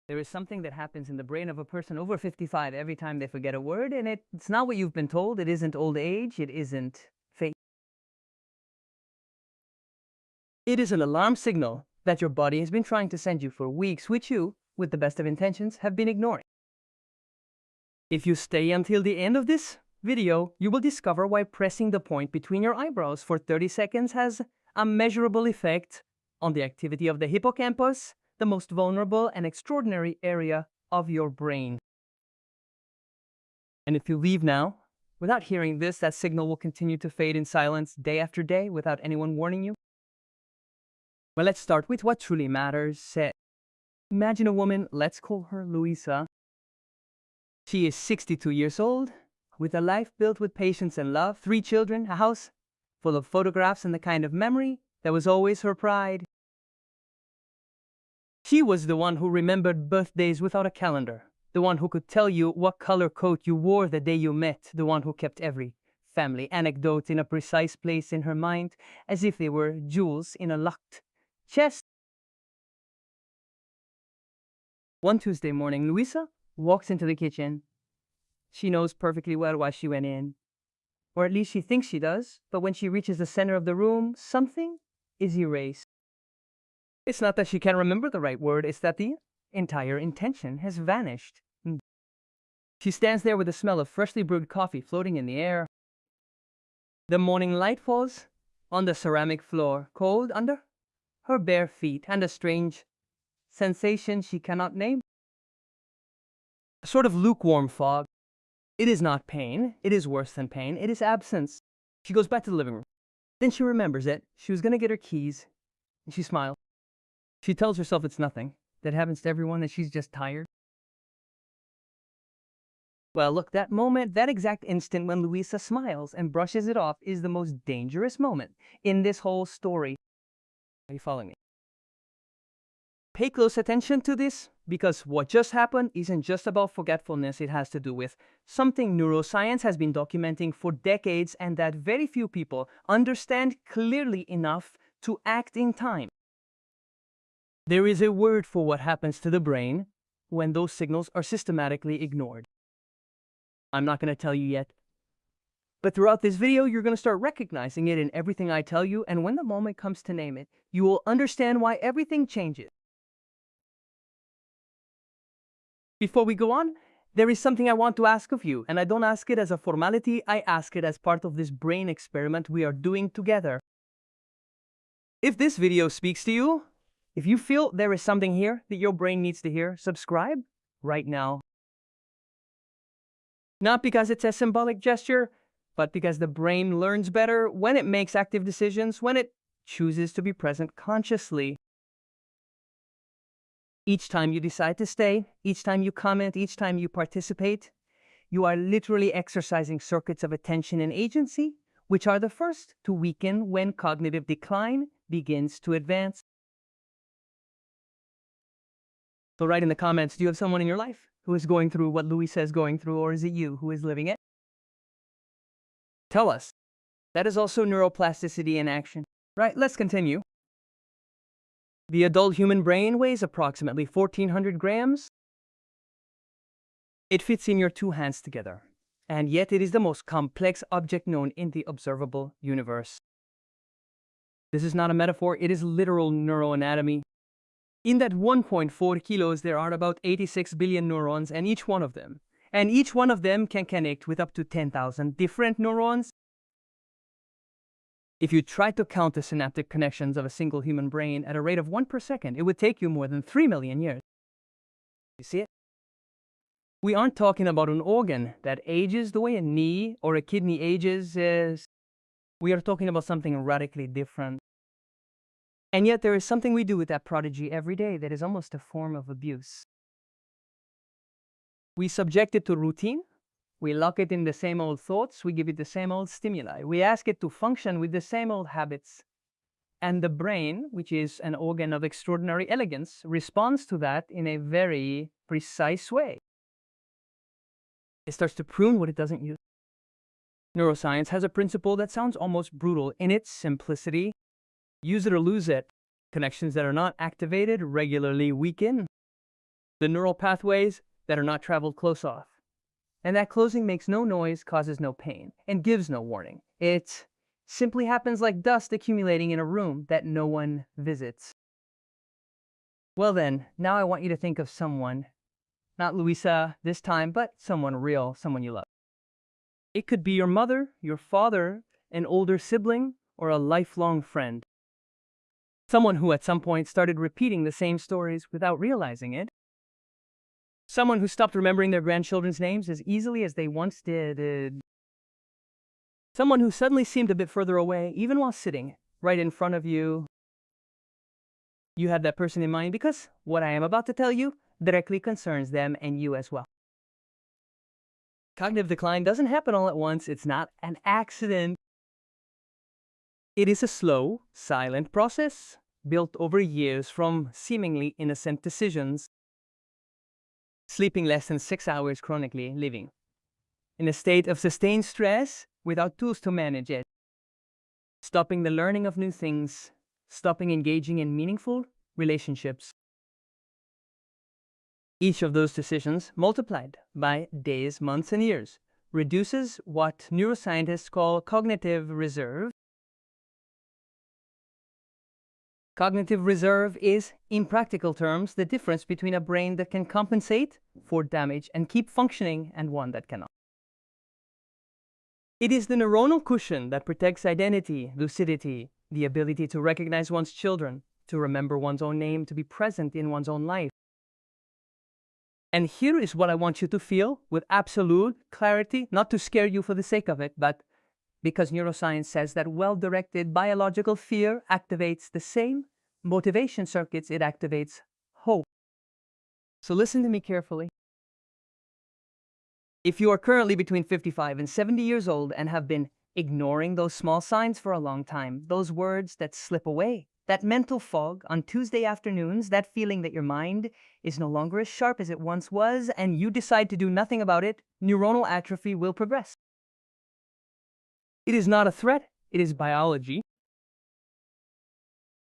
There is something that happens in the brain of a person over 55 every time they forget a word, and it's not what you've been told. It isn't old age. It isn't fate. It is an alarm signal that your body has been trying to send you for weeks, which you, with the best of intentions, have been ignoring. If you stay until the end of this video, you will discover why pressing the point between your eyebrows for 30 seconds has a measurable effect on the activity of the hippocampus, the most vulnerable and extraordinary area of your brain. And if you leave now, without hearing this, that signal will continue to fade in silence day after day without anyone warning you. Well, let's start with what truly matters. Imagine a woman, let's call her Louisa. She is 62 years old, with a life built with patience and love, 3 children, a house full of photographs, and the kind of memory that was always her pride. She was the one who remembered birthdays without a calendar, the one who could tell you what color coat you wore the day you met, the one who kept every family anecdote in a precise place in her mind, as if they were jewels in a locked chest. One Tuesday morning, Louisa walks into the kitchen. She knows perfectly well why she went in, or at least she thinks she does, but when she reaches the center of the room, something is erased. It's not that she can't remember the right word, it's that the entire intention has vanished. She stands there with the smell of freshly brewed coffee floating in the air. The morning light falls on the ceramic floor, cold under her bare feet, and a strange sensation she cannot name. A sort of lukewarm fog. It is not pain, it is worse than pain, it is absence. She goes back to the living room. Then she remembers it. She was going to get her keys, and she smiles. She tells herself it's nothing. That happens to everyone, that she's just tired. Well, look, that moment, that exact instant when Louisa smiles and brushes it off is the most dangerous moment in this whole story. Are you following me? Pay close attention to this, because what just happened isn't just about forgetfulness. It has to do with something neuroscience has been documenting for decades and that very few people understand clearly enough to act in time. There is a word for what happens to the brain when those signals are systematically ignored. I'm not going to tell you yet, but throughout this video, you're going to start recognizing it in everything I tell you, and when the moment comes to name it, you will understand why everything changes. Before we go on, there is something I want to ask of you, and I don't ask it as a formality, I ask it as part of this brain experiment we are doing together. If this video speaks to you, if you feel there is something here that your brain needs to hear, subscribe right now. Not because it's a symbolic gesture, but because the brain learns better when it makes active decisions, when it chooses to be present consciously. Each time you decide to stay, each time you comment, each time you participate, you are literally exercising circuits of attention and agency, which are the first to weaken when cognitive decline begins to advance. So write in the comments, do you have someone in your life who is going through what Louisa is going through, or is it you who is living it? Tell us. That is also neuroplasticity in action. Right, let's continue. The adult human brain weighs approximately 1,400 grams. It fits in your 2 hands together, and yet it is the most complex object known in the observable universe. This is not a metaphor, it is literal neuroanatomy. In that 1.4 kilos, there are about 86 billion neurons, and each one of them can connect with up to 10,000 different neurons. If you tried to count the synaptic connections of a single human brain at a rate of 1 per second, it would take you more than 3 million years. You see it? We aren't talking about an organ that ages the way a knee or a kidney ages. We are talking about something radically different. And yet there is something we do with that prodigy every day that is almost a form of abuse. We subject it to routine. We lock it in the same old thoughts. We give it the same old stimuli. We ask it to function with the same old habits. And the brain, which is an organ of extraordinary elegance, responds to that in a very precise way. It starts to prune what it doesn't use. Neuroscience has a principle that sounds almost brutal in its simplicity. Use it or lose it. Connections that are not activated regularly weaken. The neural pathways that are not traveled close off. And that closing makes no noise, causes no pain, and gives no warning. It simply happens like dust accumulating in a room that no one visits. Well then, now I want you to think of someone, not Louisa this time, but someone real, someone you love. It could be your mother, your father, an older sibling, or a lifelong friend. Someone who at some point started repeating the same stories without realizing it. Someone who stopped remembering their grandchildren's names as easily as they once did. Someone who suddenly seemed a bit further away, even while sitting right in front of you. You have that person in mind because what I am about to tell you directly concerns them and you as well. Cognitive decline doesn't happen all at once. It's not an accident. It is a slow, silent process built over years from seemingly innocent decisions. Sleeping less than 6 hours chronically, living in a state of sustained stress without tools to manage it. Stopping the learning of new things, stopping engaging in meaningful relationships. Each of those decisions, multiplied by days, months, and years, reduces what neuroscientists call cognitive reserve. Cognitive reserve is, in practical terms, the difference between a brain that can compensate for damage and keep functioning and one that cannot. It is the neuronal cushion that protects identity, lucidity, the ability to recognize one's children, to remember one's own name, to be present in one's own life. And here is what I want you to feel with absolute clarity, not to scare you for the sake of it, but because neuroscience says that well-directed biological fear activates the same motivation circuits it activates hope. So listen to me carefully. If you are currently between 55 and 70 years old and have been ignoring those small signs for a long time, those words that slip away, that mental fog on Tuesday afternoons, that feeling that your mind is no longer as sharp as it once was, and you decide to do nothing about it, neuronal atrophy will progress. It is not a threat, it is biology.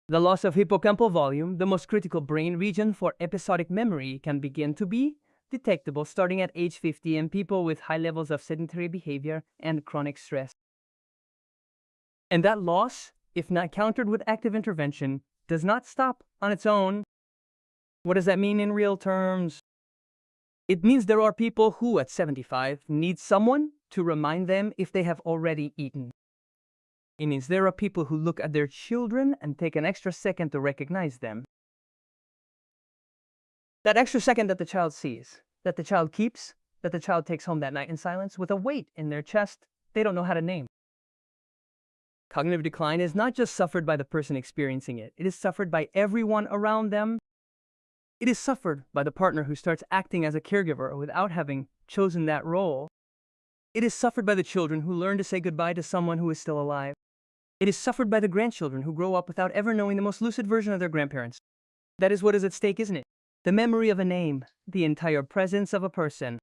The loss of hippocampal volume, the most critical brain region for episodic memory, can begin to be detectable starting at age 50 in people with high levels of sedentary behavior and chronic stress. And that loss, if not countered with active intervention, does not stop on its own. What does that mean in real terms? It means there are people who, at 75, need someone to remind them if they have already eaten. It means there are people who look at their children and take an extra second to recognize them. That extra second that the child sees, that the child keeps, that the child takes home that night in silence with a weight in their chest they don't know how to name. Cognitive decline is not just suffered by the person experiencing it. It is suffered by everyone around them. It is suffered by the partner who starts acting as a caregiver without having chosen that role. It is suffered by the children who learn to say goodbye to someone who is still alive. It is suffered by the grandchildren who grow up without ever knowing the most lucid version of their grandparents. That is what is at stake, isn't it? The memory of a name, the entire presence of a person.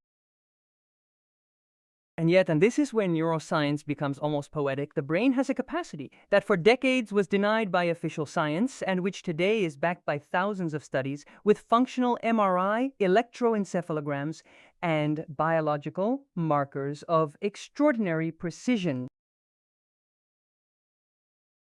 And yet, and this is where neuroscience becomes almost poetic, the brain has a capacity that for decades was denied by official science and which today is backed by thousands of studies with functional MRI, electroencephalograms, and biological markers of extraordinary precision.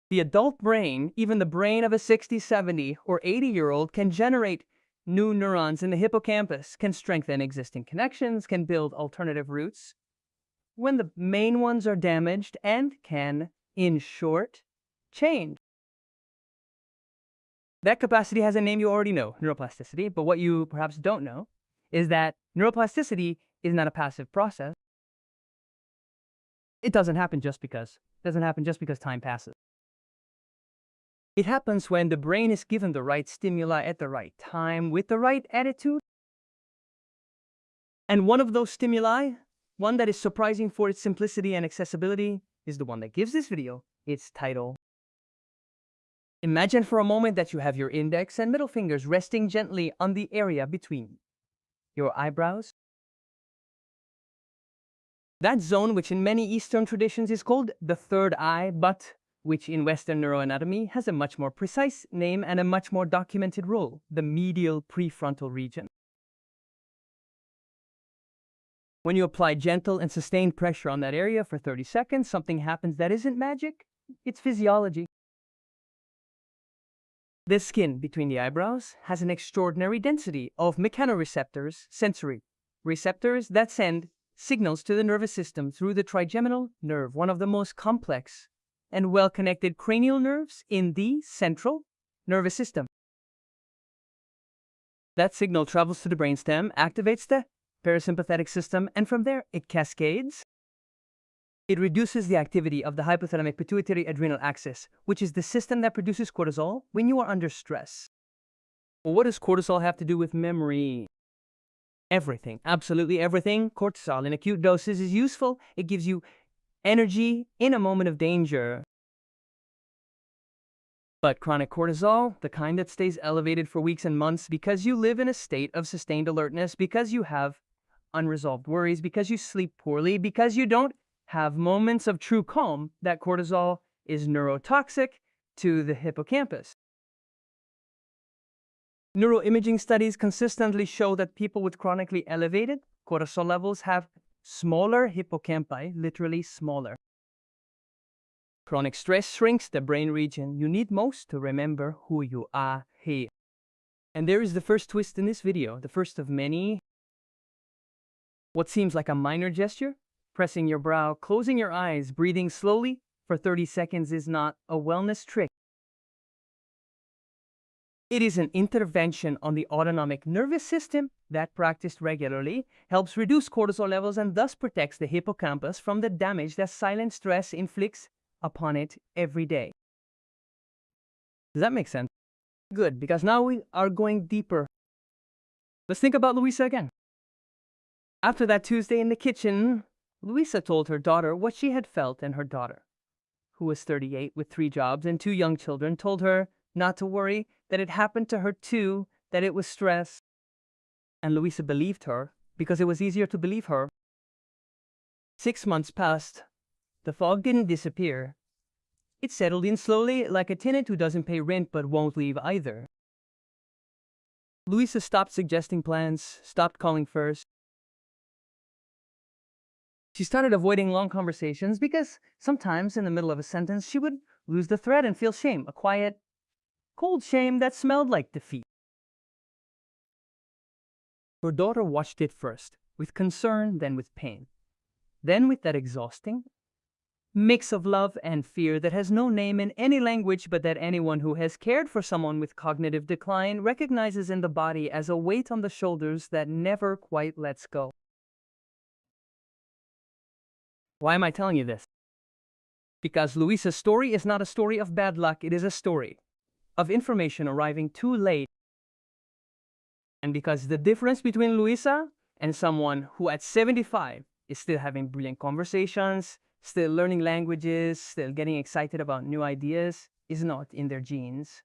The adult brain, even the brain of a 60, 70, or 80-year-old, can generate new neurons in the hippocampus, can strengthen existing connections, can build alternative routes when the main ones are damaged, and can, in short, change. That capacity has a name you already know, neuroplasticity, but what you perhaps don't know is that neuroplasticity is not a passive process. It doesn't happen just because. It doesn't happen just because time passes. It happens when the brain is given the right stimuli at the right time with the right attitude. And one of those stimuli, one that is surprising for its simplicity and accessibility, is the one that gives this video its title. Imagine for a moment that you have your index and middle fingers resting gently on the area between your eyebrows. That zone, which in many Eastern traditions is called the third eye, but which in Western neuroanatomy has a much more precise name and a much more documented role, the medial prefrontal region. When you apply gentle and sustained pressure on that area for 30 seconds, something happens that isn't magic, it's physiology. The skin between the eyebrows has an extraordinary density of mechanoreceptors, sensory receptors that send signals to the nervous system through the trigeminal nerve, one of the most complex and well-connected cranial nerves in the central nervous system. That signal travels to the brainstem, activates the parasympathetic system, and from there it cascades. It reduces the activity of the hypothalamic pituitary adrenal axis, which is the system that produces cortisol when you are under stress. Well, what does cortisol have to do with memory? Everything, absolutely everything. Cortisol in acute doses is useful. It gives you energy in a moment of danger. But chronic cortisol, the kind that stays elevated for weeks and months because you live in a state of sustained alertness, because you have unresolved worries, because you sleep poorly, because you don't have moments of true calm, that cortisol is neurotoxic to the hippocampus. Neuroimaging studies consistently show that people with chronically elevated cortisol levels have smaller hippocampi, literally smaller. Chronic stress shrinks the brain region you need most to remember who you are here. And there is the first twist in this video, the first of many. What seems like a minor gesture, pressing your brow, closing your eyes, breathing slowly for 30 seconds is not a wellness trick. It is an intervention on the autonomic nervous system that, practiced regularly, helps reduce cortisol levels and thus protects the hippocampus from the damage that silent stress inflicts upon it every day. Does that make sense? Good, because now we are going deeper. Let's think about Louisa again. After that Tuesday in the kitchen, Louisa told her daughter what she had felt, and her daughter, who was 38 with 3 jobs and 2 young children, told her not to worry, that it happened to her too, that it was stress. And Louisa believed her because it was easier to believe her. 6 months passed. The fog didn't disappear. It settled in slowly, like a tenant who doesn't pay rent but won't leave either. Louisa stopped suggesting plans, stopped calling first. She started avoiding long conversations because sometimes in the middle of a sentence she would lose the thread and feel shame, a quiet, cold shame that smelled like defeat. Her daughter watched it first, with concern, then with pain, then with that exhausting mix of love and fear that has no name in any language, but that anyone who has cared for someone with cognitive decline recognizes in the body as a weight on the shoulders that never quite lets go. Why am I telling you this? Because Louisa's story is not a story of bad luck, it is a story of information arriving too late. And because the difference between Louisa and someone who at 75 is still having brilliant conversations, still learning languages, still getting excited about new ideas, is not in their genes.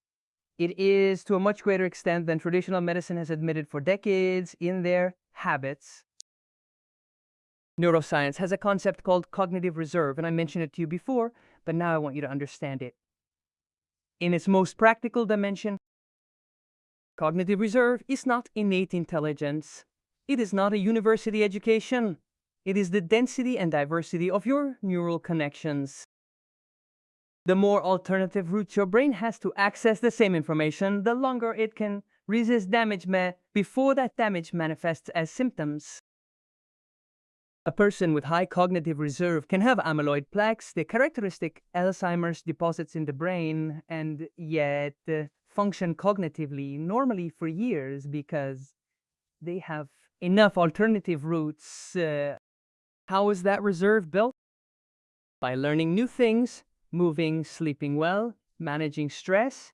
It is, to a much greater extent than traditional medicine has admitted for decades, in their habits. Neuroscience has a concept called cognitive reserve, and I mentioned it to you before, but now I want you to understand it. In its most practical dimension, cognitive reserve is not innate intelligence. It is not a university education. It is the density and diversity of your neural connections. The more alternative routes your brain has to access the same information, the longer it can resist damage before that damage manifests as symptoms. A person with high cognitive reserve can have amyloid plaques, the characteristic Alzheimer's deposits in the brain, and yet function cognitively normally for years because they have enough alternative routes. How is that reserve built? By learning new things, moving, sleeping well, managing stress,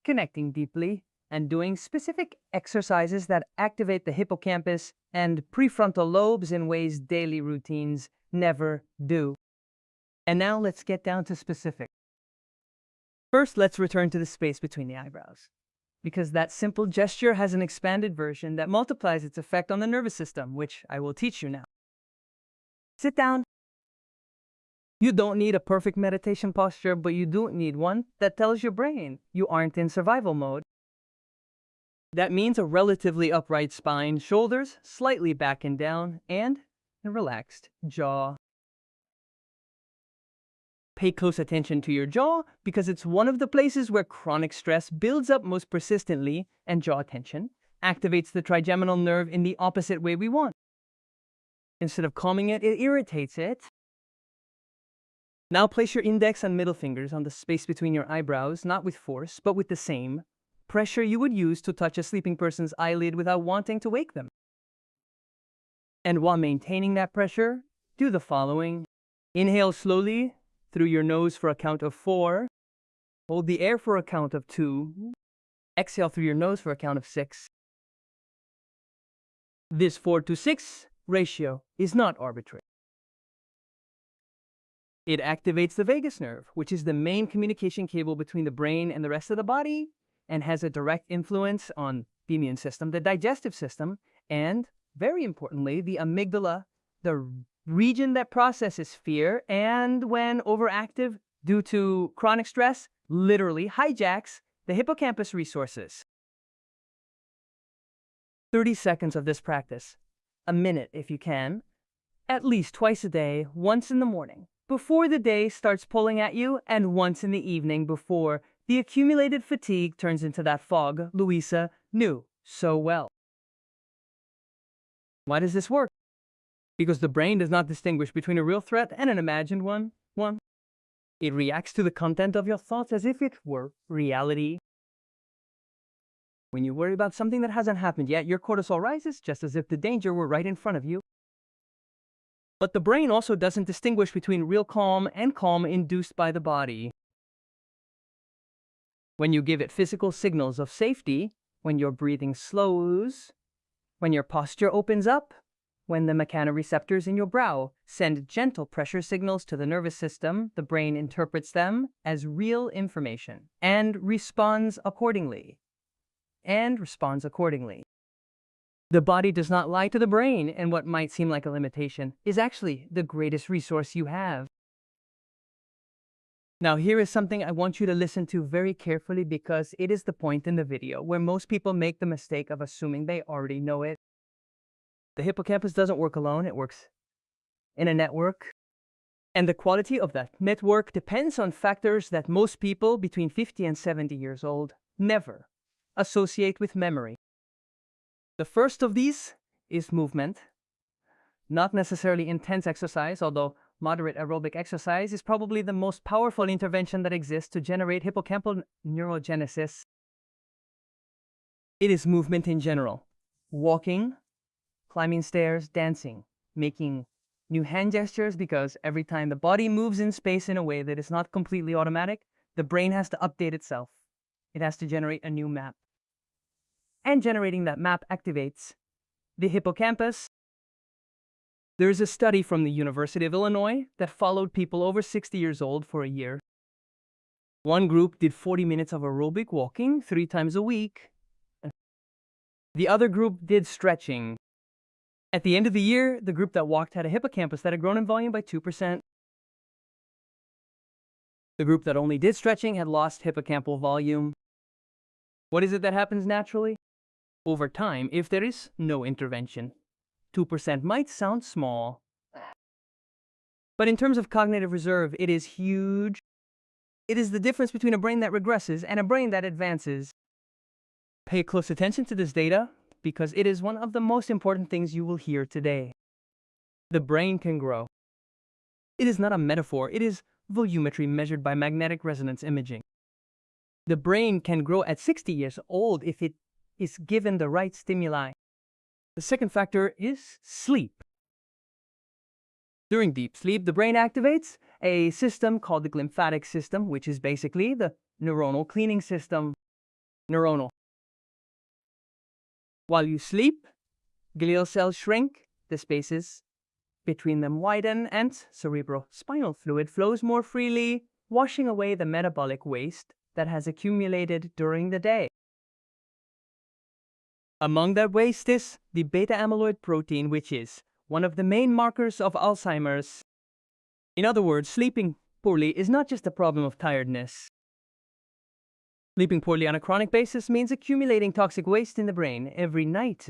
connecting deeply, and doing specific exercises that activate the hippocampus and prefrontal lobes in ways daily routines never do. And now let's get down to specifics. First, let's return to the space between the eyebrows, because that simple gesture has an expanded version that multiplies its effect on the nervous system, which I will teach you now. Sit down. You don't need a perfect meditation posture, but you do need one that tells your brain you aren't in survival mode. That means a relatively upright spine, shoulders slightly back and down, and and relaxed jaw. Pay close attention to your jaw because it's one of the places where chronic stress builds up most persistently, and jaw tension activates the trigeminal nerve in the opposite way we want. Instead of calming it, it irritates it. Now place your index and middle fingers on the space between your eyebrows, not with force, but with the same pressure you would use to touch a sleeping person's eyelid without wanting to wake them. And while maintaining that pressure, do the following. Inhale slowly through your nose for a count of 4. Hold the air for a count of 2. Exhale through your nose for a count of 6. This 4-to-6 ratio is not arbitrary. It activates the vagus nerve, which is the main communication cable between the brain and the rest of the body, and has a direct influence on the immune system, the digestive system, and, very importantly, the amygdala, the region that processes fear, and when overactive due to chronic stress, literally hijacks the hippocampus resources. 30 seconds of this practice, a minute if you can, at least twice a day, once in the morning, before the day starts pulling at you, and once in the evening before the accumulated fatigue turns into that fog Louisa knew so well. Why does this work? Because the brain does not distinguish between a real threat and an imagined one. It reacts to the content of your thoughts as if it were reality. When you worry about something that hasn't happened yet, your cortisol rises just as if the danger were right in front of you. But the brain also doesn't distinguish between real calm and calm induced by the body. When you give it physical signals of safety, when your breathing slows, when your posture opens up, when the mechanoreceptors in your brow send gentle pressure signals to the nervous system, the brain interprets them as real information and responds accordingly. The body does not lie to the brain, and what might seem like a limitation is actually the greatest resource you have. Now, here is something I want you to listen to very carefully because it is the point in the video where most people make the mistake of assuming they already know it. The hippocampus doesn't work alone, it works in a network. And the quality of that network depends on factors that most people between 50 and 70 years old never associate with memory. The first of these is movement. Not necessarily intense exercise, although moderate aerobic exercise is probably the most powerful intervention that exists to generate hippocampal neurogenesis. It is movement in general. Walking, climbing stairs, dancing, making new hand gestures, because every time the body moves in space in a way that is not completely automatic, the brain has to update itself. It has to generate a new map. And generating that map activates the hippocampus. There is a study from the University of Illinois that followed people over 60 years old for a year. One group did 40 minutes of aerobic walking 3 times a week. The other group did stretching. At the end of the year, the group that walked had a hippocampus that had grown in volume by 2%. The group that only did stretching had lost hippocampal volume. What is it that happens naturally? Over time, if there is no intervention, 2% might sound small. But in terms of cognitive reserve, it is huge. It is the difference between a brain that regresses and a brain that advances. Pay close attention to this data, because it is one of the most important things you will hear today. The brain can grow. It is not a metaphor, it is volumetry measured by magnetic resonance imaging. The brain can grow at 60 years old if it is given the right stimuli. The second factor is sleep. During deep sleep, the brain activates a system called the glymphatic system, which is basically the neuronal cleaning system. While you sleep, glial cells shrink, the spaces between them widen, and cerebrospinal fluid flows more freely, washing away the metabolic waste that has accumulated during the day. Among that waste is the beta-amyloid protein, which is one of the main markers of Alzheimer's. In other words, sleeping poorly is not just a problem of tiredness. Sleeping poorly on a chronic basis means accumulating toxic waste in the brain every night.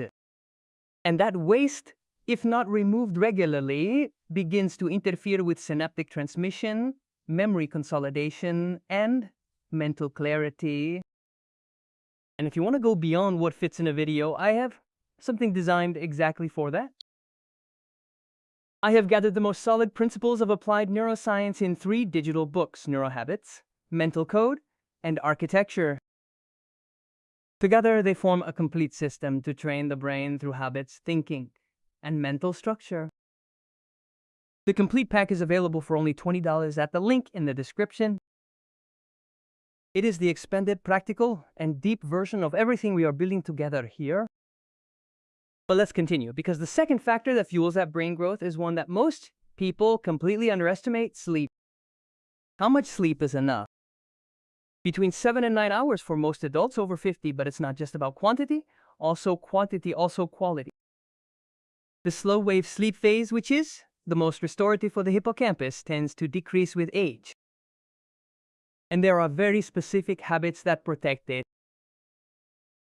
And that waste if not removed regularly, begins to interfere with synaptic transmission, memory consolidation, and mental clarity. And if you want to go beyond what fits in a video, I have something designed exactly for that. I have gathered the most solid principles of applied neuroscience in 3 digital books: Neurohabits, Mental Code, and Architecture. Together, they form a complete system to train the brain through habits, thinking, and mental structure. The complete pack is available for only $20 at the link in the description. It is the expanded, practical, and deep version of everything we are building together here. But let's continue, because the second factor that fuels that brain growth is one that most people completely underestimate: sleep. How much sleep is enough? Between 7 and 9 hours for most adults over 50, but it's not just about quantity, also quantity, also quality. The slow wave sleep phase, which is the most restorative for the hippocampus, tends to decrease with age. And there are very specific habits that protect it.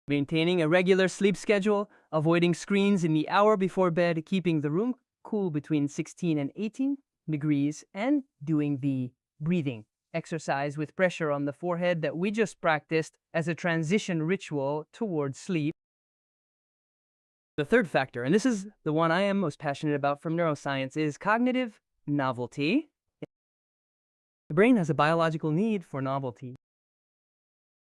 Maintaining a regular sleep schedule, avoiding screens in the hour before bed, keeping the room cool between 16 and 18 degrees, and doing the breathing exercise with pressure on the forehead that we just practiced as a transition ritual towards sleep. The third factor, and this is the one I am most passionate about from neuroscience, is cognitive novelty. The brain has a biological need for novelty.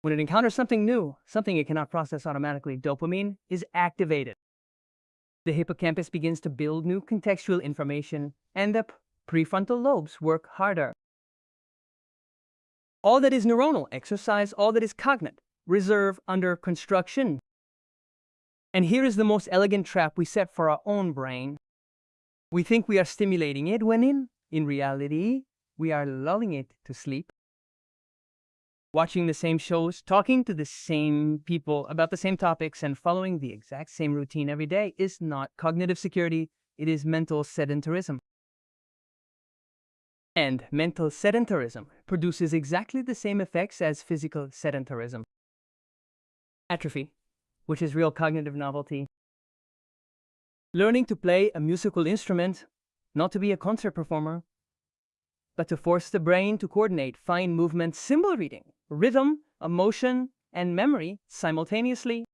When it encounters something new, something it cannot process automatically, dopamine is activated. The hippocampus begins to build new contextual information, and the prefrontal lobes work harder. All that is neuronal exercise, all that is cognate reserve under construction. And here is the most elegant trap we set for our own brain. We think we are stimulating it when in reality, we are lulling it to sleep. Watching the same shows, talking to the same people about the same topics, and following the exact same routine every day is not cognitive security, it is mental sedentarism. And mental sedentarism produces exactly the same effects as physical sedentarism. Atrophy, which is real cognitive novelty. Learning to play a musical instrument, not to be a concert performer, but to force the brain to coordinate fine movement, symbol reading, rhythm, emotion, and memory simultaneously.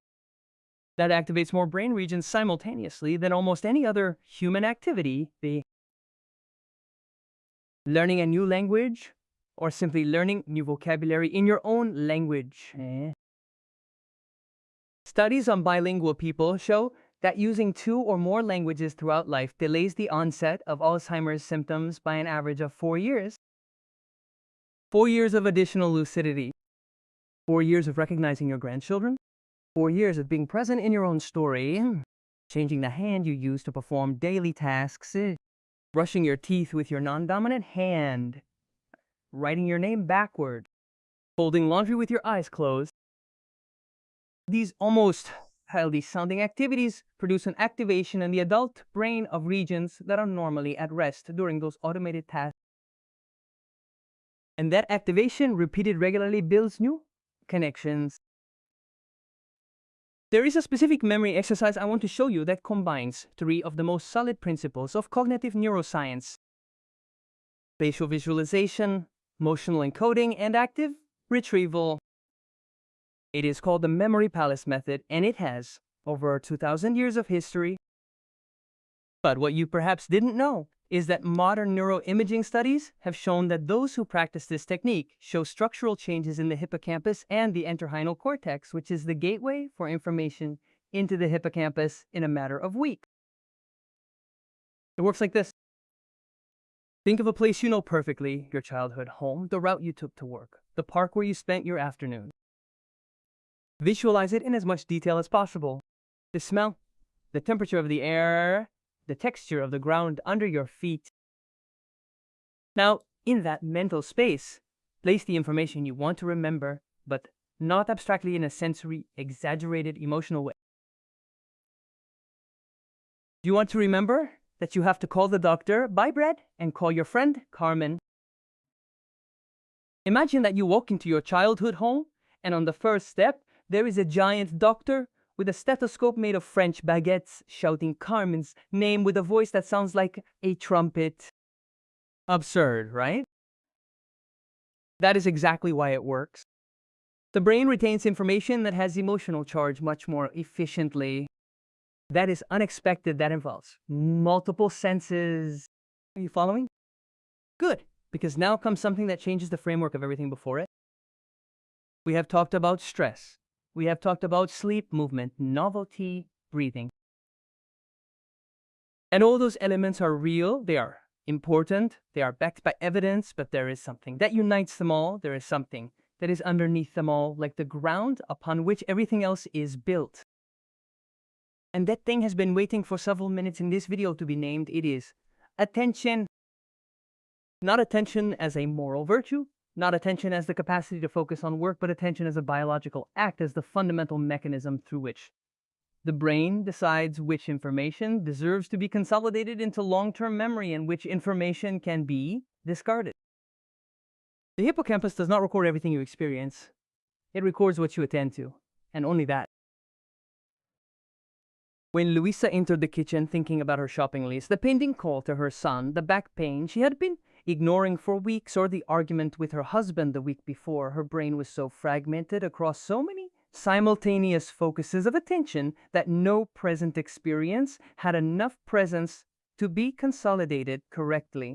That activates more brain regions simultaneously than almost any other human activity. Learning a new language, or simply learning new vocabulary in your own language. Studies on bilingual people show that using 2 or more languages throughout life delays the onset of Alzheimer's symptoms by an average of 4 years. 4 years of additional lucidity. 4 years of recognizing your grandchildren. 4 years of being present in your own story. Changing the hand you use to perform daily tasks. Brushing your teeth with your non-dominant hand. Writing your name backward. Folding laundry with your eyes closed. These almost healthy-sounding activities produce an activation in the adult brain of regions that are normally at rest during those automated tasks. And that activation, repeated regularly, builds new connections. There is a specific memory exercise I want to show you that combines 3 of the most solid principles of cognitive neuroscience: spatial visualization, motional encoding, and active retrieval. It is called the Memory Palace method, and it has over 2,000 years of history. But what you perhaps didn't know is that modern neuroimaging studies have shown that those who practice this technique show structural changes in the hippocampus and the entorhinal cortex, which is the gateway for information into the hippocampus, in a matter of weeks. It works like this. Think of a place you know perfectly: your childhood home, the route you took to work, the park where you spent your afternoon. Visualize it in as much detail as possible. The smell, the temperature of the air, the texture of the ground under your feet. Now, in that mental space, place the information you want to remember, but not abstractly in a sensory, exaggerated, emotional way. Do you want to remember that you have to call the doctor, buy bread, and call your friend, Carmen? Imagine that you walk into your childhood home, and on the first step, there is a giant doctor with a stethoscope made of French baguettes, shouting Carmen's name with a voice that sounds like a trumpet. Absurd, right? That is exactly why it works. The brain retains information that has emotional charge much more efficiently. That is unexpected. That involves multiple senses. Are you following? Good, because now comes something that changes the framework of everything before it. We have talked about stress. We have talked about sleep, movement, novelty, breathing. And all those elements are real. They are important. They are backed by evidence, but there is something that unites them all. There is something that is underneath them all, like the ground upon which everything else is built. And that thing has been waiting for several minutes in this video to be named. It is attention. Not attention as a moral virtue, not attention as the capacity to focus on work, but attention as a biological act, as the fundamental mechanism through which the brain decides which information deserves to be consolidated into long-term memory and which information can be discarded. The hippocampus does not record everything you experience. It records what you attend to, and only that. When Luisa entered the kitchen thinking about her shopping list, the pending call to her son, the back pain she had been ignoring for weeks, or the argument with her husband the week before, her brain was so fragmented across so many simultaneous focuses of attention that no present experience had enough presence to be consolidated correctly.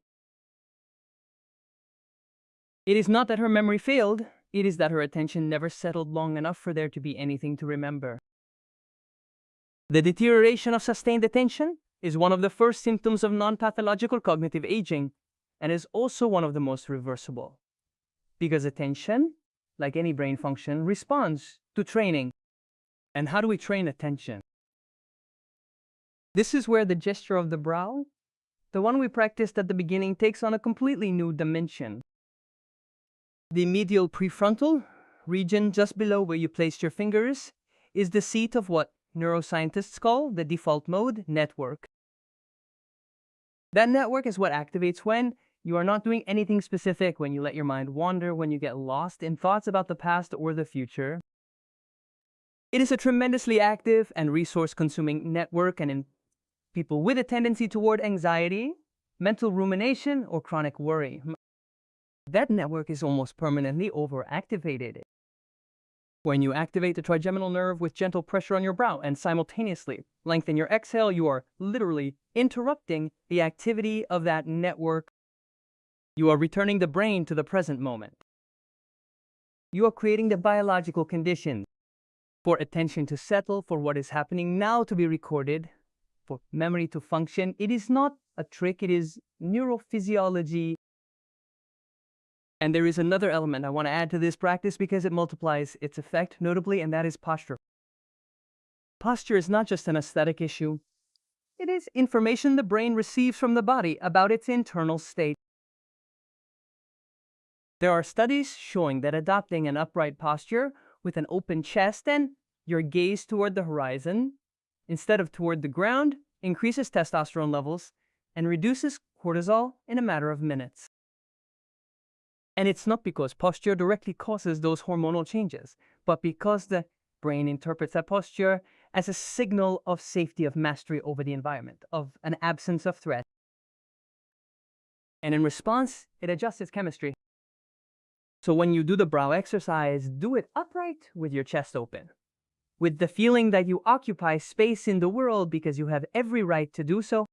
It is not that her memory failed, it is that her attention never settled long enough for there to be anything to remember. The deterioration of sustained attention is one of the first symptoms of non-pathological cognitive aging, and is also one of the most reversible. Because attention, like any brain function, responds to training. And how do we train attention? This is where the gesture of the brow, the one we practiced at the beginning, takes on a completely new dimension. The medial prefrontal region, just below where you placed your fingers, is the seat of what neuroscientists call the default mode network. That network is what activates when you are not doing anything specific, when you let your mind wander, when you get lost in thoughts about the past or the future. It is a tremendously active and resource-consuming network, and in people with a tendency toward anxiety, mental rumination, or chronic worry, that network is almost permanently overactivated. When you activate the trigeminal nerve with gentle pressure on your brow and simultaneously lengthen your exhale, you are literally interrupting the activity of that network. You are returning the brain to the present moment. You are creating the biological conditions for attention to settle, for what is happening now to be recorded, for memory to function. It is not a trick, it is neurophysiology. And there is another element I want to add to this practice because it multiplies its effect notably, and that is posture. Posture is not just an aesthetic issue. It is information the brain receives from the body about its internal state. There are studies showing that adopting an upright posture with an open chest and your gaze toward the horizon instead of toward the ground increases testosterone levels and reduces cortisol in a matter of minutes. And it's not because posture directly causes those hormonal changes, but because the brain interprets that posture as a signal of safety, of mastery over the environment, of an absence of threat. And in response, it adjusts its chemistry. So when you do the brow exercise, do it upright with your chest open, with the feeling that you occupy space in the world because you have every right to do so.